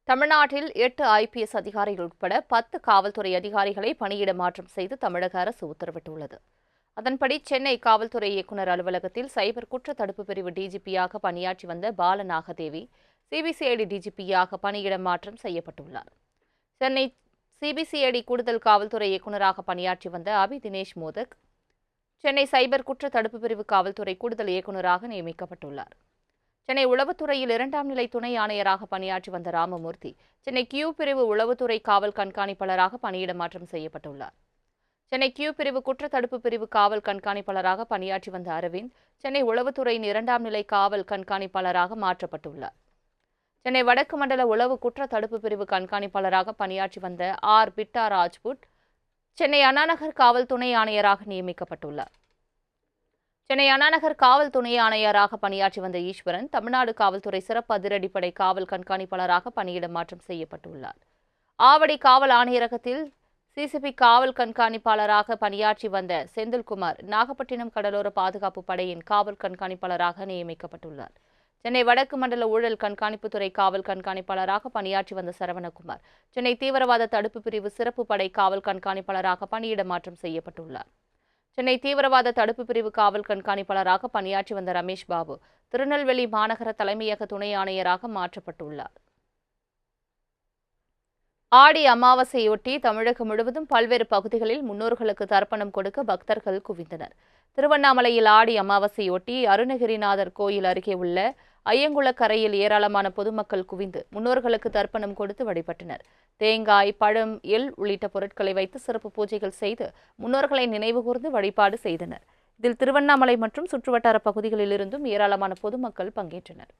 தமிழ்நாட்டில் 8 IPS அதிகாரிகள் உட்பட 10 காவல்துறை அதிகாரிகளை பணியிட மாற்றம் செய்து தமிழக அரசு உத்தரவிட்டுள்ளது. அதன்படி சென்னை காவல்துறை இயக்குநர் அலுவலகத்தில் சைபர் குற்ற தடுப்பு பிரிவு டிஜிபியாக பணியாற்றி வந்த பாலநாகதேவி சிபிசிஐடி டிஜிபியாக பணியிட மாற்றம் செய்யப்பட்டுள்ளார். சென்னை சிபிசிஐடி கூடுதல் காவல்துறை இயக்குநராக பணியாற்றி வந்த அபி தினேஷ் மோதக் சென்னை சைபர் குற்ற தடுப்பு பிரிவு காவல்துறை கூடுதல் இயக்குநராக நியமிக்கப்பட்டுள்ளார். சென்னை உளவுத்துறையில் 2ஆம் நிலை துணை ஆணையராக பணியாற்றி வந்த ராமமூர்த்தி சென்னை கியூ பிரிவு உளவுத்துறை காவல் கண்காணிப்பாளராக பணியிட மாற்றம் செய்யப்பட்டுள்ளார். சென்னை கியூ பிரிவு குற்ற தடுப்பு பிரிவு காவல் கண்காணிப்பாளராக பணியாற்றி வந்த அரவிந்த் சென்னை உளவுத்துறையின் 2ஆம் நிலை காவல் கண்காணிப்பாளராக மாற்றப்பட்டுள்ளார். சென்னை வடக்கு மண்டல உளவு குற்ற தடுப்பு பிரிவு கண்காணிப்பாளராக பணியாற்றி வந்த பிட்டா ராஜ்புட் சென்னை அண்ணாநகர் காவல் துணை ஆணையராக நியமிக்கப்பட்டுள்ளார். சென்னை அண்ணாநகர் காவல் துணை ஆணையராக பணியாற்றி வந்த ஈஸ்வரன் தமிழ்நாடு காவல்துறை சிறப்பு அதிரடிப்படை காவல் கண்காணிப்பாளராக பணியிட மாற்றம் செய்யப்பட்டுள்ளார். ஆவடி காவல் ஆணையரகத்தில் சிசிபி காவல் கண்காணிப்பாளராக பணியாற்றி வந்த செந்தில்குமார் நாகப்பட்டினம் கடலோர பாதுகாப்பு படையின் காவல் கண்காணிப்பாளராக நியமிக்கப்பட்டுள்ளார். சென்னை வடக்கு மண்டல ஊழல் கண்காணிப்புத்துறை காவல் கண்காணிப்பாளராக பணியாற்றி வந்த சரவணகுமார் சென்னை தீவிரவாத தடுப்பு பிரிவு சிறப்பு படை காவல் கண்காணிப்பாளராக பணியிட மாற்றம் செய்யப்பட்டுள்ளார். சென்னை தீவிரவாத தடுப்பு பிரிவு காவல் கண்காணிப்பாளராக பணியாற்றி வந்த ரமேஷ் பாபு திருநெல்வேலி மாநகர தலைமையக துணை ஆணையராக மாற்றப்பட்டுள்ளார். ஆடி அமாவாசையொட்டி தமிழகம் முழுவதும் பல்வேறு பகுதிகளில் முன்னோர்களுக்கு தர்ப்பணம் கொடுக்க பக்தர்கள் குவிந்தனர். திருவண்ணாமலையில் ஆடி அமாவாசையொட்டி அருணகிரிநாதர் கோயில் அருகே உள்ள ஐயங்குளக்கரையில் ஏராளமான பொதுமக்கள் குவிந்து முன்னோர்களுக்கு தர்ப்பணம் கொடுத்து வழிபட்டனர். தேங்காய், பழம், எள் உள்ளிட்ட பொருட்களை வைத்து சிறப்பு பூஜைகள் செய்து முன்னோர்களை நினைவுகூர்ந்து வழிபாடு செய்தனர். இதில் திருவண்ணாமலை மற்றும் சுற்றுவட்டார பகுதிகளில் இருந்தும் ஏராளமான பொதுமக்கள் பங்கேற்றனர்.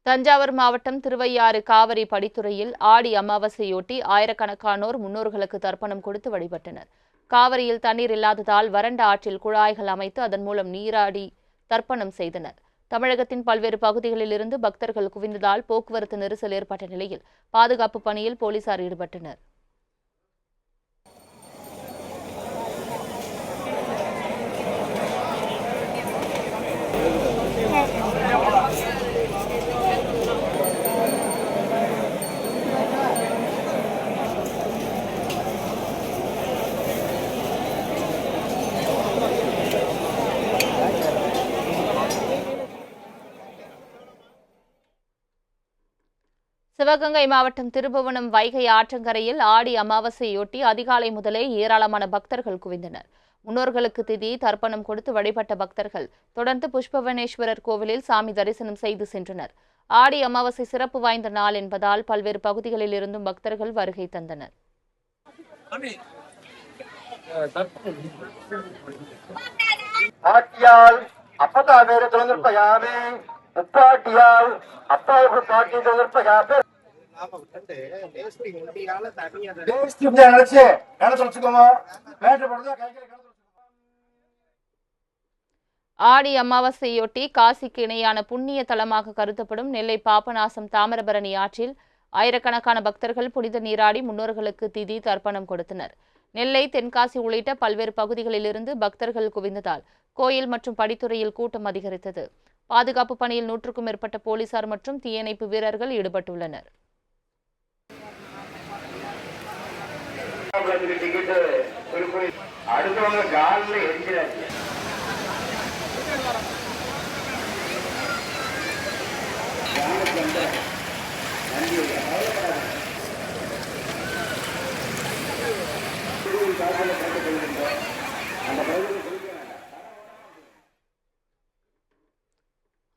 தஞ்சாவூர் மாவட்டம் திருவையாறு காவிரி படித்துறையில் ஆடி அமாவாசையொட்டி ஆயிரக்கணக்கானோர் முன்னோர்களுக்கு தர்ப்பணம் கொடுத்து வழிபட்டனர். காவிரியில் தண்ணீர் இல்லாததால் வறண்ட ஆற்றில் குழாய்கள் அமைத்து அதன் மூலம் நீராடி தர்ப்பணம் செய்தனர். தமிழகத்தின் பல்வேறு பகுதிகளில் இருந்து பக்தர்கள் குவிந்ததால் போக்குவரத்து நெரிசல் ஏற்பட்ட நிலையில் பாதுகாப்பு பணியில் போலீசார் ஈடுபட்டனர். சிவகங்கை மாவட்டம் திருபுவனம் வைகை ஆற்றங்கரையில் ஆடி அமாவாசையொட்டி அதிகாலை முதலே ஏராளமான பக்தர்கள் குவிந்தனர். முன்னோர்களுக்கு திதி தர்ப்பணம் கொடுத்து வழிபட்ட பக்தர்கள் தொடர்ந்து புஷ்பவனேஸ்வரர் கோவிலில் சாமி தரிசனம் செய்து சென்றனர். ஆடி அமாவாசை சிறப்பு வாய்ந்த நாள் என்பதால் பல்வேறு பகுதிகளில் இருந்தும் பக்தர்கள் வருகை தந்தனர். ஆடி அமாவாசையொட்டி காசிக்கு இணையான புண்ணிய தலமாக கருதப்படும் நெல்லை பாபநாசம் தாமிரபரணி ஆற்றில் ஆயிரக்கணக்கான பக்தர்கள் புனித நீராடி முன்னோர்களுக்கு திதி தர்ப்பணம் கொடுத்தனர். நெல்லை, தென்காசி உள்ளிட்ட பல்வேறு பகுதிகளிலிருந்து பக்தர்கள் குவிந்ததால் கோயில் மற்றும் படித்துறையில் கூட்டம் அதிகரித்தது. பாதுகாப்பு பணியில் 100க்கும் மேற்பட்ட போலீசார் மற்றும் தீயணைப்பு வீரர்கள் ஈடுபட்டுள்ளனர்.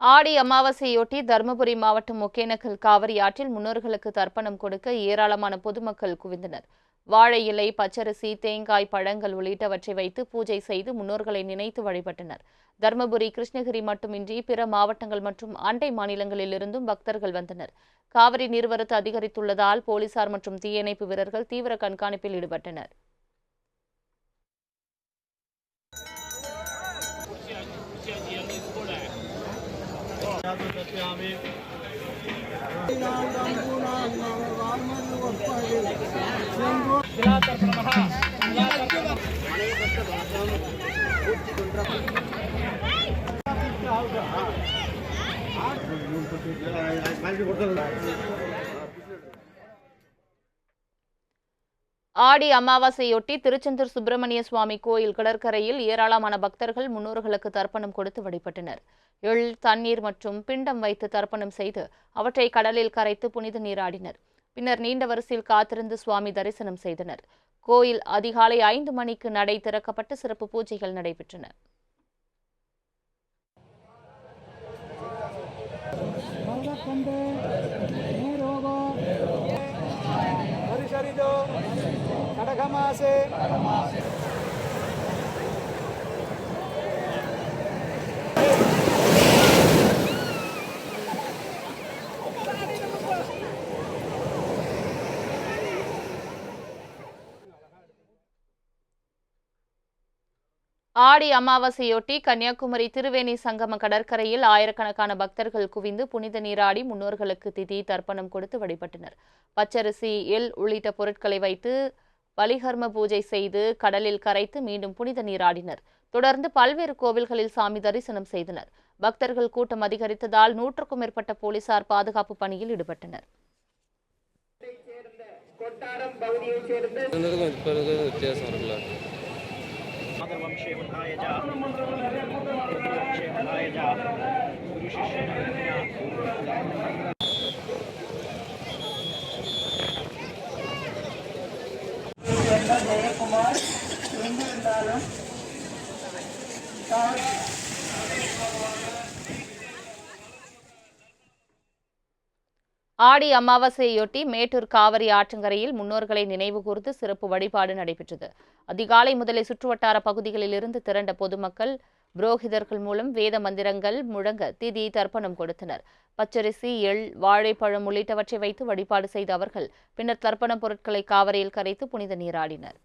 ஆடி அமாவாசையொட்டி தருமபுரி மாவட்டம் ஒகேனக்கல் காவிரி ஆற்றில் முன்னோர்களுக்கு தர்ப்பணம் கொடுக்க ஏராளமான பொதுமக்கள் குவிந்தனர். வாழை இலை, பச்சரிசி, தேங்காய், பழங்கள் உள்ளிட்டவற்றை வைத்து பூஜை செய்து முன்னோர்களை நினைத்து வழிபட்டனர். தருமபுரி, கிருஷ்ணகிரி மட்டுமின்றி பிற மாவட்டங்கள் மற்றும் அண்டை மாநிலங்களிலிருந்தும் பக்தர்கள் வந்தனர். காவிரி நீர்வரத்து அதிகரித்துள்ளதால் போலீசார் மற்றும் தீயணைப்பு வீரர்கள் தீவிர கண்காணிப்பில் ஈடுபட்டனர். ஆடி அமாவாசையொட்டி திருச்செந்தூர் சுப்பிரமணிய சுவாமி கோயில் கடற்கரையில் ஏராளமான பக்தர்கள் முன்னோர்களுக்கு தர்ப்பணம் கொடுத்து வழிபட்டனர். எள், தண்ணீர் மற்றும் பிண்டம் வைத்து தர்ப்பணம் செய்து அவற்றை கடலில் கரைத்து புனித நீராடினர். பின்னர் நீண்ட வரிசையில் காத்திருந்து சுவாமி தரிசனம் செய்தனர். கோயில் அதிகாலை 5 மணிக்கு நடை திறக்கப்பட்டு சிறப்பு பூஜைகள் நடைபெற்றன. ஆடி அமாவாசையொட்டி கன்னியாகுமரி திருவேணி சங்கம கடற்கரையில் ஆயிரக்கணக்கான பக்தர்கள் குவிந்து புனித நீராடி முன்னோர்களுக்கு திதி தர்ப்பணம் கொடுத்து வழிபட்டனர். பச்சரிசி, எள் உள்ளிட்ட பொருட்களை வைத்து பலிகர்ம பூஜை செய்து கடலில் கரைத்து மீண்டும் புனித நீராடினர். தொடர்ந்து பல்வேறு கோவில்களில் சாமி தரிசனம் செய்தனர். பக்தர்கள் கூட்டம் அதிகரித்ததால் 100க்கும் மேற்பட்ட போலீசார் பாதுகாப்பு பணியில் ஈடுபட்டனர். ஆடி அமாவாசையொட்டி மேட்டூர் காவிரி ஆற்றங்கரையில் முன்னோர்களை நினைவு கூர்ந்து சிறப்பு வழிபாடு நடைபெற்றது. அதிகாலை முதலே சுற்றுவட்டார பகுதிகளில் இருந்து திரண்ட பொதுமக்கள் புரோகிதர்கள் மூலம் வேத மந்திரங்கள் முழங்க திதி தர்ப்பணம் கொடுத்தனர். பச்சரிசி, எள், வாழைப்பழம் உள்ளிட்டவற்றை வைத்து வழிபாடு செய்த அவர்கள் பின்னர் தர்ப்பண பொருட்களை காவிரியில் கரைத்து புனித நீராடினர்.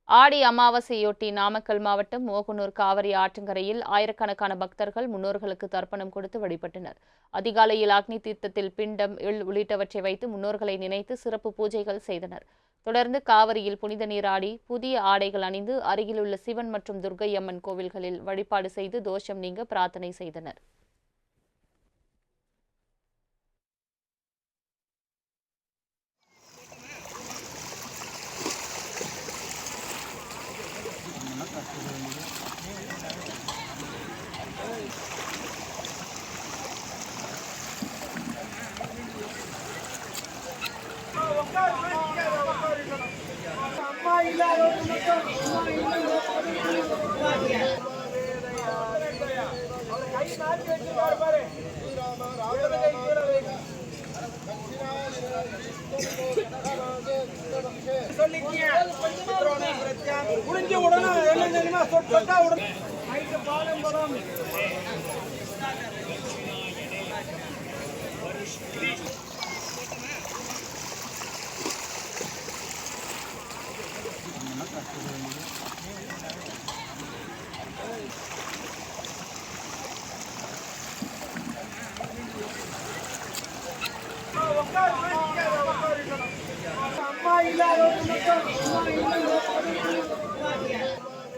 ஆடி அமாவாசையொட்டி நாமக்கல் மாவட்டம் மோகனூர் காவிரி ஆற்றங்கரையில் ஆயிரக்கணக்கான பக்தர்கள் முன்னோர்களுக்கு தர்ப்பணம் கொடுத்து வழிபட்டனர். அதிகாலையில் அக்னி தீர்த்தத்தில் பிண்டம், எள் உள்ளிட்டவற்றை வைத்து முன்னோர்களை நினைத்து சிறப்பு பூஜைகள் செய்தனர். தொடர்ந்து காவிரியில் புனித நீராடி புதிய ஆடைகள் அணிந்து அருகிலுள்ள சிவன் மற்றும் துர்க்கை அம்மன் கோவில்களில் வழிபாடு செய்து தோஷம் நீங்க பிரார்த்தனை செய்தனர். ஆடி அமாவாசையொட்டி தி அம்மா இல்லாத முடிஞ்ச உடனே என்ன தெரியுமா சொட்டா உடனே நைட்டு பாலம் படம் அம்மா இல்லாத